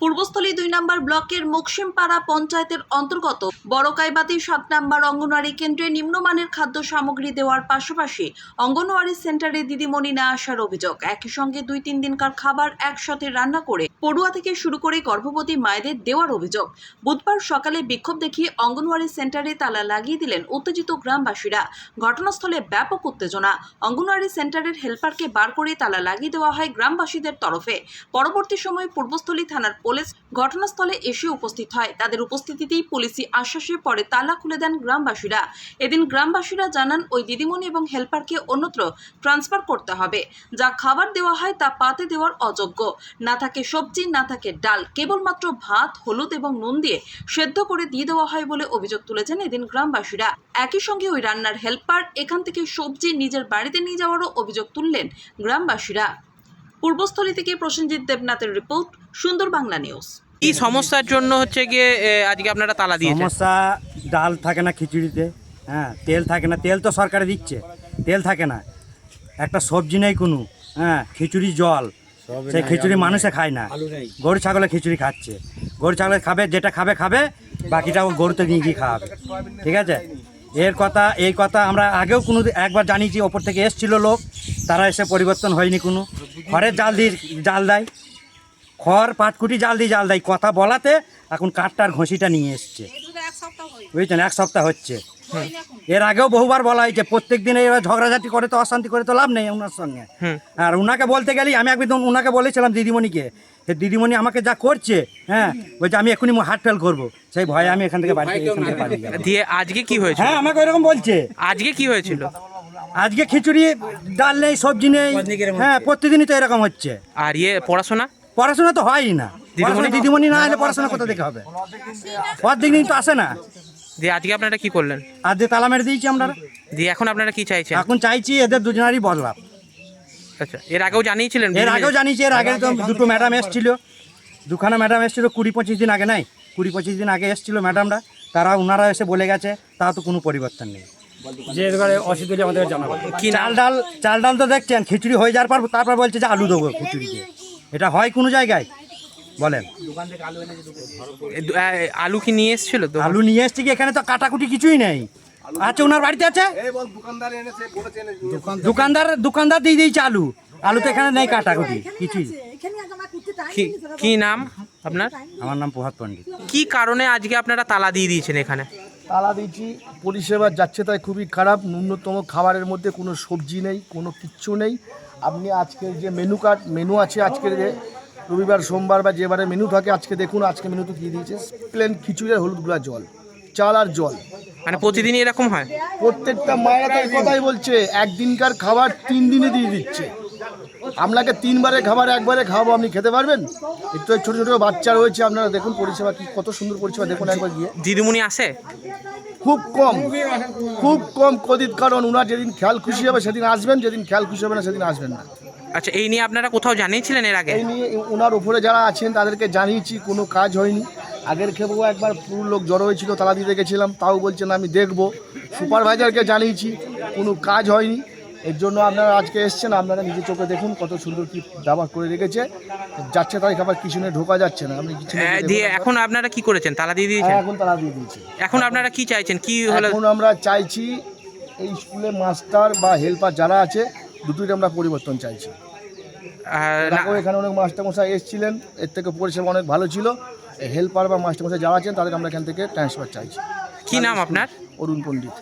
পূর্বস্থলী ২ নম্বর ব্লকের মুকসিমপাড়া পঞ্চায়েতের অন্তর্গত বড়কাইবাতি ৭ নম্বর অঙ্গনওয়াড়ি কেন্দ্রে নিম্নমানের খাদ্য সামগ্রী দেওয়ার পাশাপাশি অঙ্গনওয়াড়ি সেন্টারে দিদিমণি না আসার অভিযোগ। একই সঙ্গে ২-৩ দিনকার খাবার একসাথে রান্না করে পড়ুয়া থেকে শুরু করে গর্ভবতী মায়েদের দেওয়ার অভিযোগ। বুধবার সকালে বিক্ষোভ দেখিয়ে অঙ্গনওয়াড়ি সেন্টারে তালা লাগিয়ে দিলেন উত্তেজিত গ্রামবাসীরা। ঘটনাস্থলে ব্যাপক উত্তেজনা। অঙ্গনওয়াড়ি সেন্টারের হেল্পারকে বার করে তালা লাগিয়ে দেওয়া হয় গ্রামবাসীদের তরফে। পরবর্তী সময়ে পূর্বস্থলী থানার পুলিশ ঘটনাস্থলে এসে উপস্থিত হয়। তাদের উপস্থিতিতেই পুলিশি আশ্বাসে পরে তালা খুলে দেন গ্রামবাসীরা। এদিন গ্রামবাসীরা জানান ওই দিদিমণি এবং হেল্পারকে অন্যত্র ট্রান্সফার করতে হবে। যা খাবার দেওয়া হয় তা পাতে দেওয়ার অযোগ্য। না থাকে সবজি, না থাকে ডাল, কেবলমাত্র ভাত, হলুদ এবং নুন দিয়ে সেদ্ধ করে দিয়ে দেওয়া হয় বলে অভিযোগ তুলেছেন এদিন গ্রামবাসীরা। একই সঙ্গে ওই রান্নার হেল্পার এখান থেকে সবজি নিজের বাড়িতে নিয়ে যাওয়ারও অভিযোগ তুললেন গ্রামবাসীরা। পূর্বস্থলী থেকে প্রসেনজিৎ দেবনাথের রিপোর্ট, সুন্দর বাংলা নিউজ। কি সমস্যার জন্য হচ্ছে গিয়ে আজকে আপনারা তালা দিয়েছেন? সমস্যা, ডাল থাকে না খিচুড়িতে, হ্যাঁ, তেল থাকে না, তেল তো সরকারে দিচ্ছে, তেল থাকে না, একটা সবজি নেই কোনো, হ্যাঁ, খিচুড়ি জল, সেই খিচুড়ি মানুষে খায় না, গরু ছাগলে খিচুড়ি খাচ্ছে, গরু ছাগলে খাবে, যেটা খাবে খাবে, বাকিটা ও গরুতে নিয়ে গিয়ে খাওয়াবে, ঠিক আছে? এই কথা আমরা আগেও কোনো একবার জানিয়েছি, ওপর থেকে এসছিল লোক, তারা এসে পরিবর্তন হয়নি কোনো। খড়ের জাল দেয়, খড় পাটকুটি জাল দেয়, কথা বলাতে এখন কাঠটার ঘষিটা নিয়ে এসছে, বুঝছেন? 1 সপ্তাহ হচ্ছে। এর আগেও বহুবার বলা হয়েছে, প্রত্যেক দিন এবার ঝগড়াঝাটি করে তো অশান্তি করে তো লাভ নেই ওনার সঙ্গে। আর ওনাকে বলতে গেলেই আমি একদম ওনাকে বলেছিলাম দিদিমণিকে, দিদিমণি আমাকে যা করছে, হ্যাঁ, বলছে আমি এখনই হার্ট ফেল করবো, সেই ভয়ে আমি এখান থেকে পালিয়ে গেলাম। দিয়ে আজকে কি হয়েছে? হ্যাঁ, আমাকে এরকম বলছে। আজকে কি হয়েছিল? আজকে খিচুড়ি, ডাল নেই, সবজি নেই, হ্যাঁ, প্রতিদিনই তো এরকম হচ্ছে। আর পড়াশোনা তো হয়ই না, দিদিমণি না এলে পড়াশোনা কোথা থেকে হবে? প্রত্যেকদিন তো আসে না। দিয়ে আজকে আপনারা কি করলেন? আজকে তালা মেরে দিয়েছি আমরা। দিয়ে এখন আপনারা কি চাইছেন? এখন চাইছি এদের দুজনেরই বদলাম। আচ্ছা, এর আগেও জানিয়েছিলেন? এর আগে তো দুটো ম্যাডাম এসেছিল, দুখানা ম্যাডাম এসেছিল 20-25 দিন আগে, নাই 20-25 দিন আগে এসেছিল ম্যাডামরা, ওনারা এসে বলে গেছে, তা তো কোনো পরিবর্তন নেই। যে অসুবিধা আমাদের জানাবো কি, চাল ডাল তো দেখছেন, খিচুড়ি হয়ে যাওয়ার পর তারপর বলছে যে আলু দেবো খিচুড়িতে। এটা হয় কোনো জায়গায় বলেন? আলু কি নিয়ে এসেছিল? তো আলু নিয়ে এসছি কি, এখানে তো কাটাকুটি কিছুই নেই। আচ্ছা, ওনার বাড়িতে আছে, দোকানদার দিয়ে দিয়েছে আলু তো এখানে নেই, কাটাকুটি কিছুই। কি নাম আপনার? আমার নাম প্রভাত পণ্ডিত। কি কারণে আজকে আপনারা তালা দিয়ে দিয়েছেন এখানে? তালা দিয়েছি, পরিষেবা যাচ্ছে তাই খুবই খারাপ। ন্যূনতম খাবারের মধ্যে কোনো সবজি নেই, কোনো কিচ্ছু নেই। আপনি আজকের যে মেনু আছে, আজকের যে রবিবার সোমবার বা যেবারে মেনু থাকে, আজকে দেখুন, আজকে মেনু তো দিয়ে দিয়েছে প্লেন খিচুড়ি আর হলুদ গুঁড়া জল, চাল আর জল। মানে প্রতিদিনই এরকম হয়? প্রত্যেকটা মায়েরা তো এই কথাই বলছে, একদিনকার খাবার 3 দিনে দিয়ে দিচ্ছে। আপনাকে 3 বারে খাবার একবারে খাওয়াবো, আপনি খেতে পারবেন? একটু ছোটো ছোটো বাচ্চা রয়েছে, আপনারা দেখুন পরিষেবা কি, কত সুন্দর পরিষেবা দেখুন একবার গিয়ে। দিদিমণি আসে খুব কম কদিন, কারণ ওনার যেদিন খেয়াল খুশি হবে সেদিন আসবেন, যেদিন খেয়াল খুশি হবে না সেদিন আসবেন না। আচ্ছা, এই নিয়ে আপনারা কোথাও জানিয়েছিলেন এর আগে? এই নিয়ে ওনার উপরে যারা আছেন তাদেরকে জানিয়েছি, কোনো কাজ হয়নি। আগের খেপেও একবার পুরো লোক জড়ো হয়েছিল, তালা দিতে গেছিলাম, তাও বলছেন আমি দেখব। সুপারভাইজারকে জানিয়েছি, কোনো কাজ হয়নি। এর জন্য আপনারা আজকে এসছেন, আপনারা নিজে চোখে দেখুন কত সুন্দর কি ব্যবহার করে রেখেছে। যাচ্ছে তাই খাবার কিছু নিয়ে ঢোকা যাচ্ছে না। আপনি কিছু দিয়ে এখন আপনারা কি করেছেন? তালা দিয়ে দিয়েছেন? এখন তালা দিয়ে দিয়েছে। এখন আপনারা কি চাইছেন? কি হলো? এখন আমরা চাইছি এই স্কুলে মাস্টার বা হেল্পার যারা আছে, দুটোই আমরা পরিবর্তন চাইছি। এখানে অনেক মাস্টারমশাই এসেছিলেন, এর থেকে পরিষেবা অনেক ভালো ছিল। হেল্পার বা মাস্টারমশাই যারা আছেন তাদেরকে আমরা এখান থেকে ট্রান্সফার চাইছি। কি নাম আপনার? অরুণ পণ্ডিত।